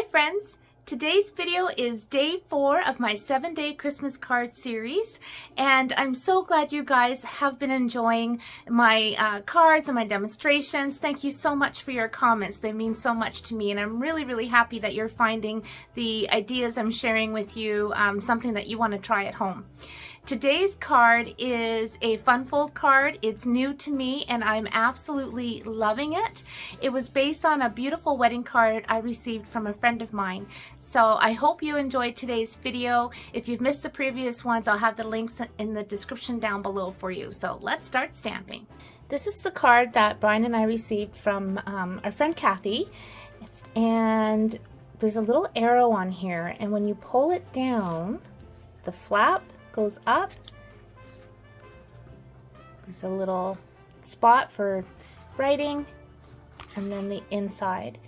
Hi friends! Today's video is day 4 of my 7-day Christmas card series, and I'm so glad you guys have been enjoying my cards and my demonstrations. Thank you so much for your comments. They mean so much to me, and I'm really happy that you're finding the ideas I'm sharing with you something that you want to try at home. Today's card is a fun fold card. It's new to me and I'm absolutely loving it. It was based on a beautiful wedding card I received from a friend of mine. So I hope you enjoyed today's video. If you've missed the previous ones, I'll have the links in the description down below for you. So let's start stamping. This is the card that Brian and I received from our friend Kathy, and there's a little arrow on here, and when you pull it down, the flap goes up. There's a little spot for writing, and then the inside.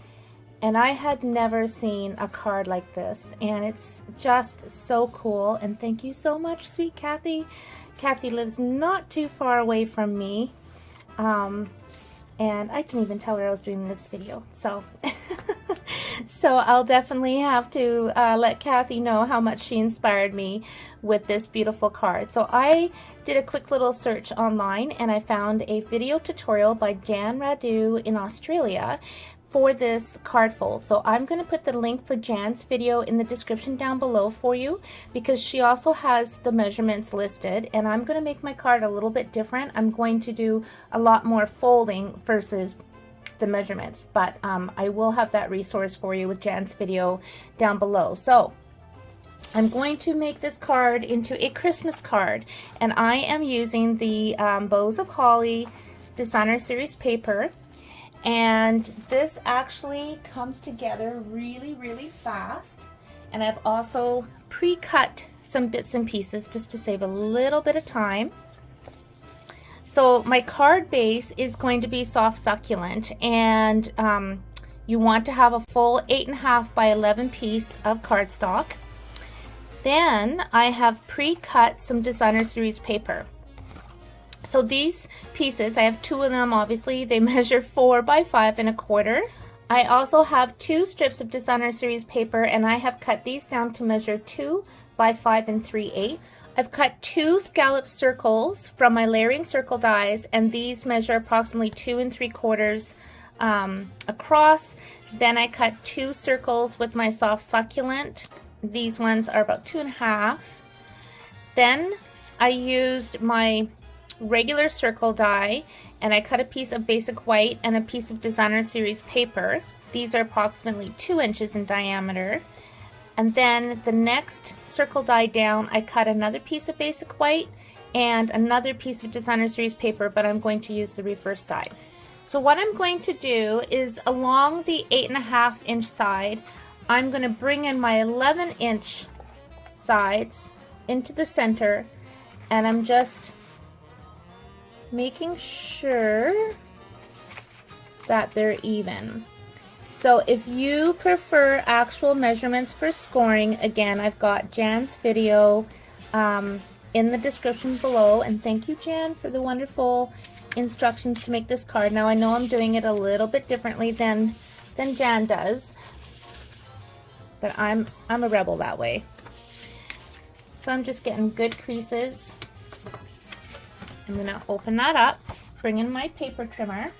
And I had never seen a card like this, and it's just so cool. And thank you so much, sweet Kathy. Kathy lives not too far away from me, and I didn't even tell her I was doing this video, so so I'll definitely have to let Kathy know how much she inspired me with this beautiful card. So I did a quick little search online, and I found a video tutorial by Jan Radu in Australia for this card fold. So I'm going to put the link for Jan's video in the description down below for you, because she also has the measurements listed, and I'm going to make my card a little bit different. I'm going to do a lot more folding versus the measurements, but I will have that resource for you with Jan's video down below. So I'm going to make this card into a Christmas card, and I am using the Bows of Holly Designer Series paper, and this actually comes together really fast, and I've also pre-cut some bits and pieces just to save a little bit of time. So my card base is going to be soft succulent, and you want to have a full 8.5 by 11 piece of cardstock. Then I have pre-cut some Designer Series paper. So these pieces, I have 2 of them obviously, they measure 4 by 5 1/4. I also have 2 strips of Designer Series paper, and I have cut these down to measure 2 by 5 3/8. I've cut 2 scallop circles from my layering circle dies, and these measure approximately 2 3/4 across. Then I cut 2 circles with my soft succulent. These ones are about 2.5. Then I used my regular circle die, and I cut a piece of basic white and a piece of Designer Series paper. These are approximately 2 inches in diameter. And then the next circle die down, I cut another piece of basic white and another piece of Designer Series paper, but I'm going to use the reverse side. So what I'm going to do is, along the 8.5 inch side, I'm going to bring in my 11 inch sides into the center, and I'm just making sure that they're even. So if you prefer actual measurements for scoring, again, I've got Jan's video in the description below, and thank you, Jan, for the wonderful instructions to make this card. Now I know I'm doing it a little bit differently than Jan does, but I'm a rebel that way. So I'm just getting good creases. I'm going to open that up, bring in my paper trimmer,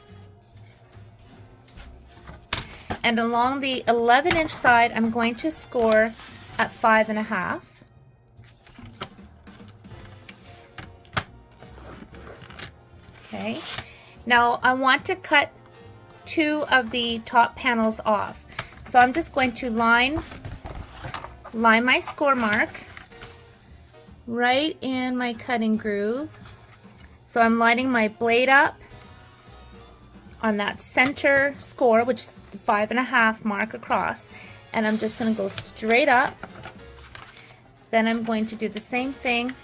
and along the 11 inch side, I'm going to score at 5.5. Okay, now I want to cut 2 of the top panels off. So I'm just going to line my score mark right in my cutting groove. So I'm lining my blade up on that center score, which is the 5.5 mark across, and I'm just going to go straight up. Then I'm going to do the same thing.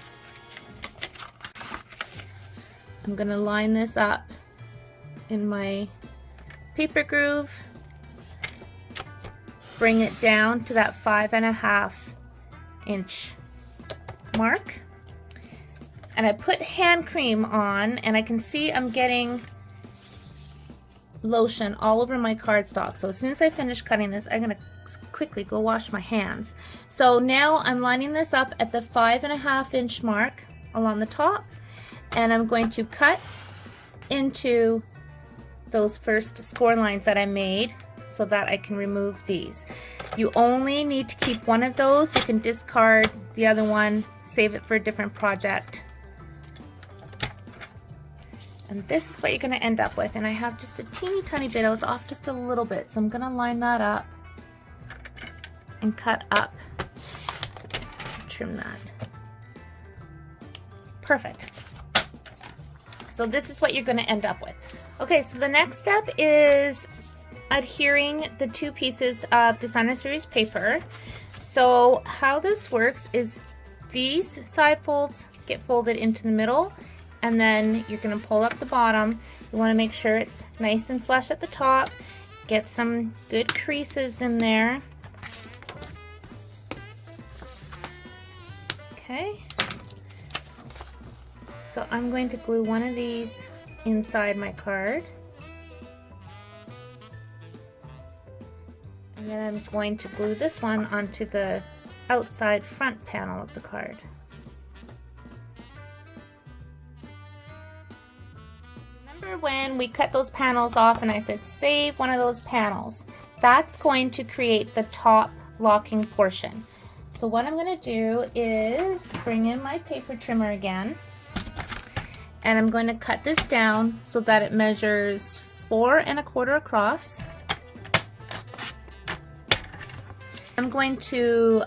I'm going to line this up in my paper groove, bring it down to that 5.5 inch mark, and I put hand cream on, and I can see I'm getting lotion all over my cardstock. So as soon as I finish cutting this, I'm going to quickly go wash my hands. So now I'm lining this up at the 5.5 inch mark along the top, and I'm going to cut into those first score lines that I made so that I can remove these. You only need to keep one of those. You can discard the other one, save it for a different project. And this is what you're going to end up with. And I have just a teeny tiny bit. I was off just a little bit, so I'm going to line that up and cut up. Trim that. Perfect. So this is what you're going to end up with. Okay, so the next step is adhering the two pieces of Designer Series paper. So how this works is these side folds get folded into the middle, and then you're going to pull up the bottom. You want to make sure it's nice and flush at the top. Get some good creases in there. Okay. So I'm going to glue one of these inside my card. And then I'm going to glue this one onto the outside front panel of the card. Remember when we cut those panels off and I said save one of those panels? That's going to create the top locking portion. So what I'm going to do is bring in my paper trimmer again, and I'm going to cut this down so that it measures 4 1/4 across. I'm going to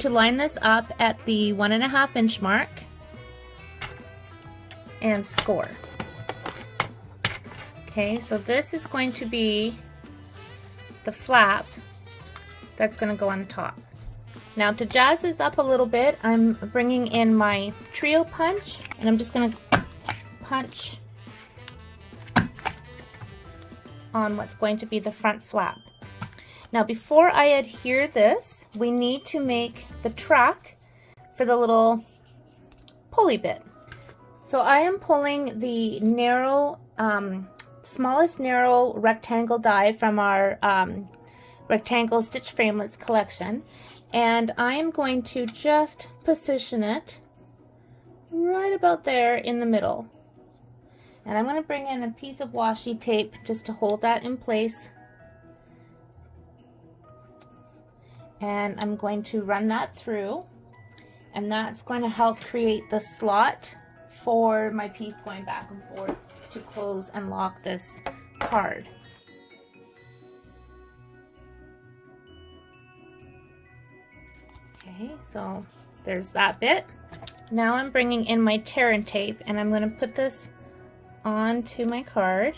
line this up at the 1.5 inch mark and score. Okay, so this is going to be the flap that's going to go on the top. Now to jazz this up a little bit, I'm bringing in my trio punch, and I'm just going to punch on what's going to be the front flap. Now before I adhere this, we need to make the track for the little pulley bit. So I am pulling the narrow, smallest narrow rectangle die from our rectangle stitch framelits collection, and I am going to just position it right about there in the middle. And I'm going to bring in a piece of washi tape just to hold that in place. And I'm going to run that through, and that's going to help create the slot for my piece going back and forth to close and lock this card. Okay, so there's that bit. Now I'm bringing in my tear and tape, and I'm going to put this onto my card.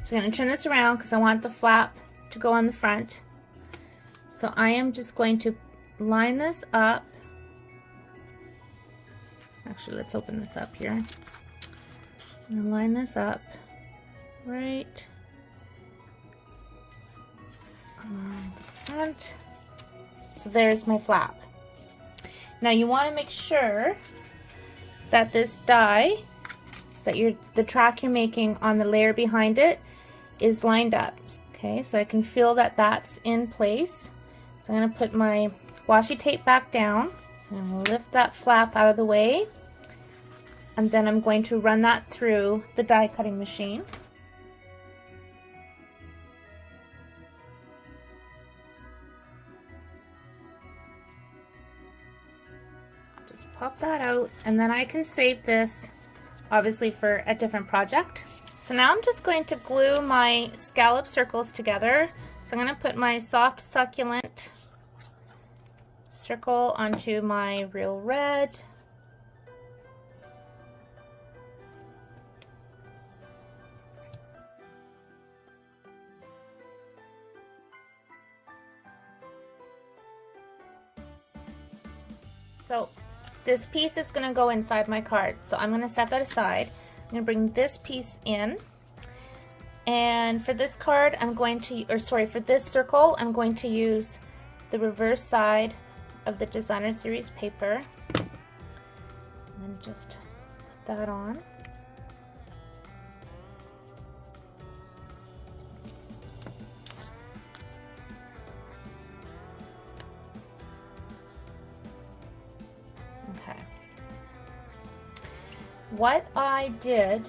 So I'm going to turn this around because I want the flap to go on the front. So I am just going to line this up. Actually, let's open this up here. I'm going to line this up right on the front. So there's my flap. Now you want to make sure that this die, that the track you're making on the layer behind it is lined up. Okay, so I can feel that that's in place. So I'm going to put my washi tape back down. So I'm going to lift that flap out of the way, and then I'm going to run that through the die cutting machine. Just pop that out, and then I can save this obviously for a different project. So now I'm just going to glue my scallop circles together. So I'm going to put my soft succulent circle onto my real red. So this piece is going to go inside my card, so I'm going to set that aside. I'm going to bring this piece in, and for this card I'm going to, for this circle, I'm going to use the reverse side of the Designer Series paper, and then just put that on. Okay. What I did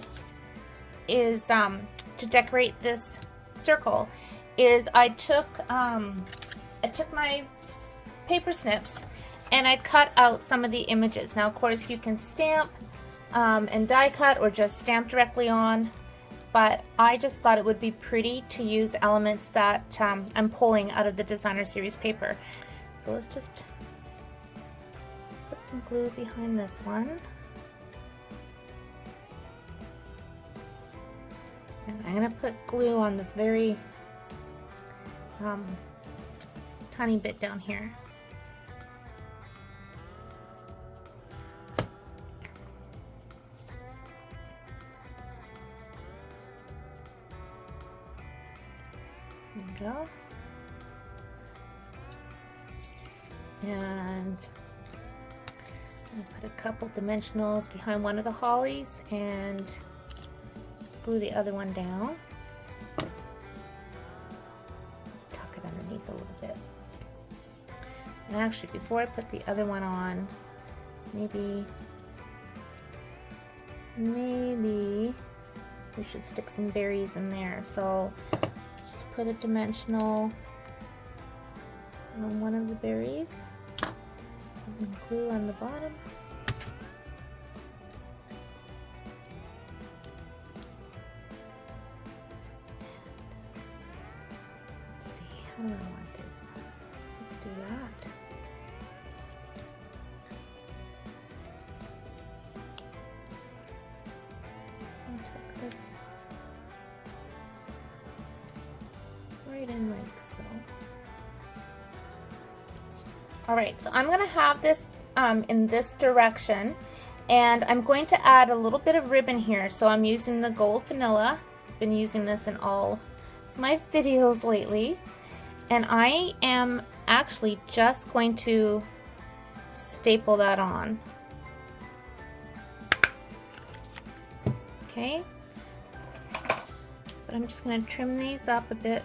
is to decorate this circle is I took my paper snips and I cut out some of the images. Now of course you can stamp and die cut or just stamp directly on, but I just thought it would be pretty to use elements that I'm pulling out of the designer series paper. So let's just put some glue behind this one. And I'm going to put glue on the very tiny bit down here. There we go. And I'll put a couple dimensionals behind one of the hollies and glue the other one down. Tuck it underneath a little bit. And actually, before I put the other one on, maybe we should stick some berries in there. So let's put a dimensional on one of the berries and glue on the bottom. How do I want this? Let's do that. And tuck this right in like so. Alright, so I'm going to have this in this direction, and I'm going to add a little bit of ribbon here. So I'm using the gold vanilla. I've been using this in all my videos lately. And I am actually just going to staple that on. Okay. But I'm just going to trim these up a bit.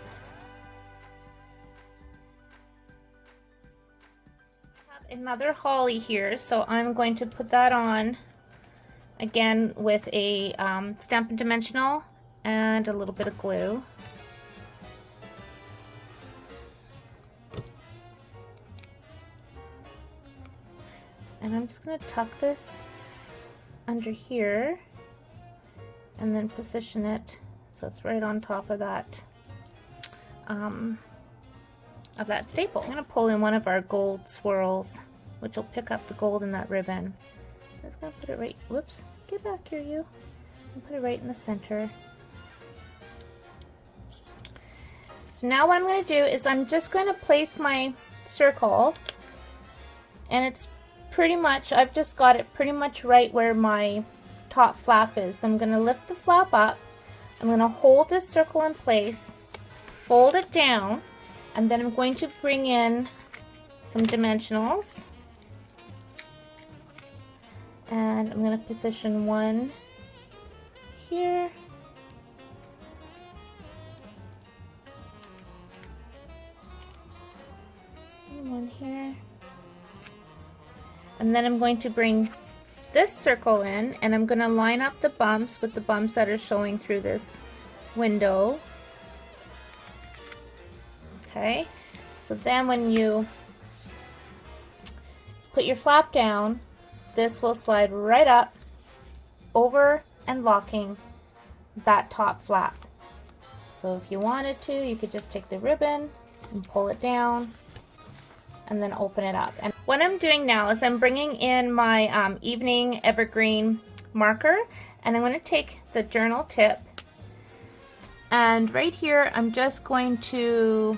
I have another holly here, so I'm going to put that on again with a Stampin' Dimensional and a little bit of glue. And I'm just going to tuck this under here and then position it so it's right on top of that staple. I'm going to pull in one of our gold swirls, which will pick up the gold in that ribbon. I'm just going to put it right, whoops, get back here you, and put it right in the center. So now what I'm going to do is I'm just going to place my circle, and it's pretty much, I've just got it pretty much right where my top flap is. So I'm going to lift the flap up, I'm going to hold this circle in place, fold it down, and then I'm going to bring in some dimensionals, and I'm going to position one here, and one here. And then I'm going to bring this circle in, and I'm going to line up the bumps with the bumps that are showing through this window. Okay, so then when you put your flap down, this will slide right up over and locking that top flap. So if you wanted to, you could just take the ribbon and pull it down and then open it up. And what I'm doing now is I'm bringing in my evening evergreen marker, and I'm going to take the journal tip, and right here I'm just going to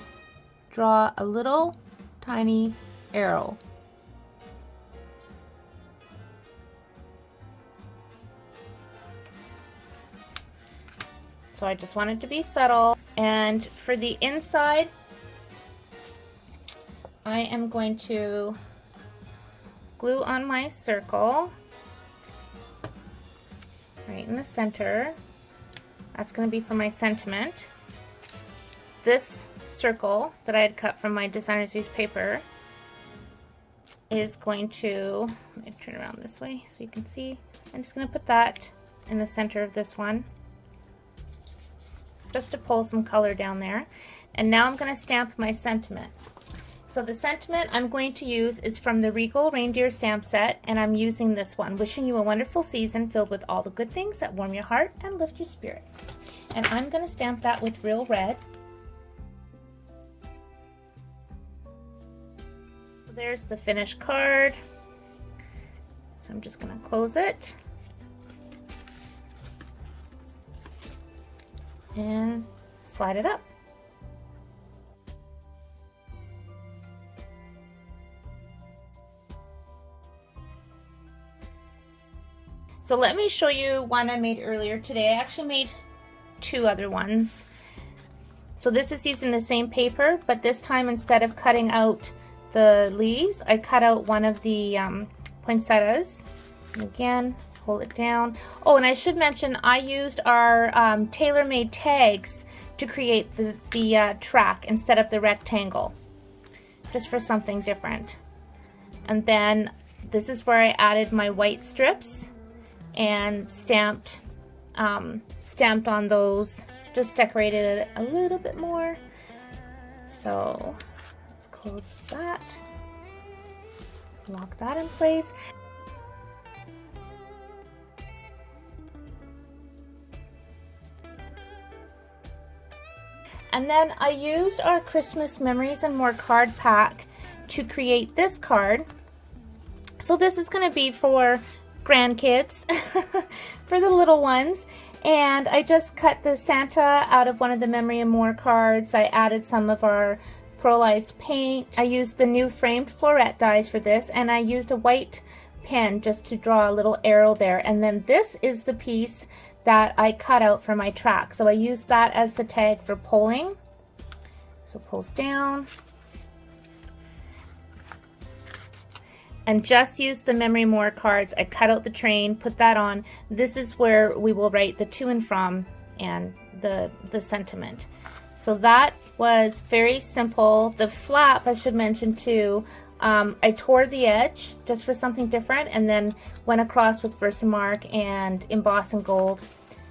draw a little tiny arrow. So I just want it to be subtle. And for the inside, I am going to glue on my circle, right in the center. That's going to be for my sentiment. This circle that I had cut from my designer's use paper is going to, let me turn around this way so you can see. I'm just going to put that in the center of this one, just to pull some color down there. And now I'm going to stamp my sentiment. So the sentiment I'm going to use is from the Regal Reindeer Stamp Set, and I'm using this one. Wishing you a wonderful season filled with all the good things that warm your heart and lift your spirit. And I'm going to stamp that with real red. So there's the finished card. So I'm just going to close it and slide it up. So let me show you one I made earlier today. I actually made two other ones. So this is using the same paper, but this time instead of cutting out the leaves, I cut out one of the poinsettias. And again, hold it down. Oh, and I should mention I used our tailor-made tags to create the track instead of the rectangle, just for something different. And then this is where I added my white strips and stamped on those, just decorated it a little bit more. So let's close that, lock that in place. And then I used our Christmas Memories and More card pack to create this card. So this is going to be for grandkids, for the little ones. And I just cut the Santa out of one of the Memory and More cards. I added some of our pearlized paint. I used the new framed floret dies for this, and I used a white pen just to draw a little arrow there. And then this is the piece that I cut out for my track. So I used that as the tag for pulling. So pulls down. And just use the Memory More cards. I cut out the train, put that on. This is where we will write the to and from and the sentiment. So that was very simple. The flap, I should mention too, I tore the edge just for something different, and then went across with Versamark and Emboss and Gold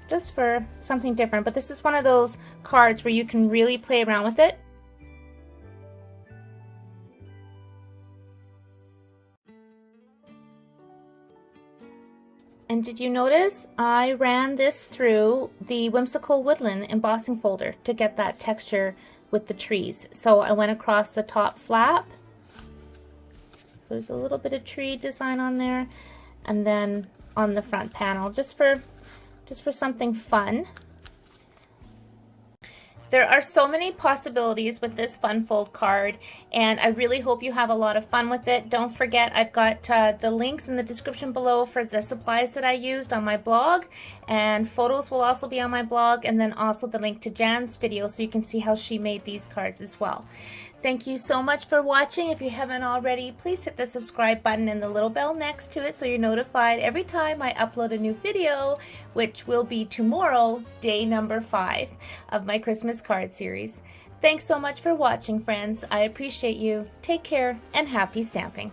just for something different. But this is one of those cards where you can really play around with it. And did you notice I ran this through the Whimsical Woodland embossing folder to get that texture with the trees. So I went across the top flap. So there's a little bit of tree design on there, and then on the front panel, just for something fun. There are so many possibilities with this fun fold card, and I really hope you have a lot of fun with it. Don't forget, I've got the links in the description below for the supplies that I used on my blog, and photos will also be on my blog, and then also the link to Jan's video so you can see how she made these cards as well. Thank you so much for watching. If you haven't already, please hit the subscribe button and the little bell next to it so you're notified every time I upload a new video, which will be tomorrow, day number 5 of my Christmas card series. Thanks so much for watching, friends. I appreciate you. Take care and happy stamping.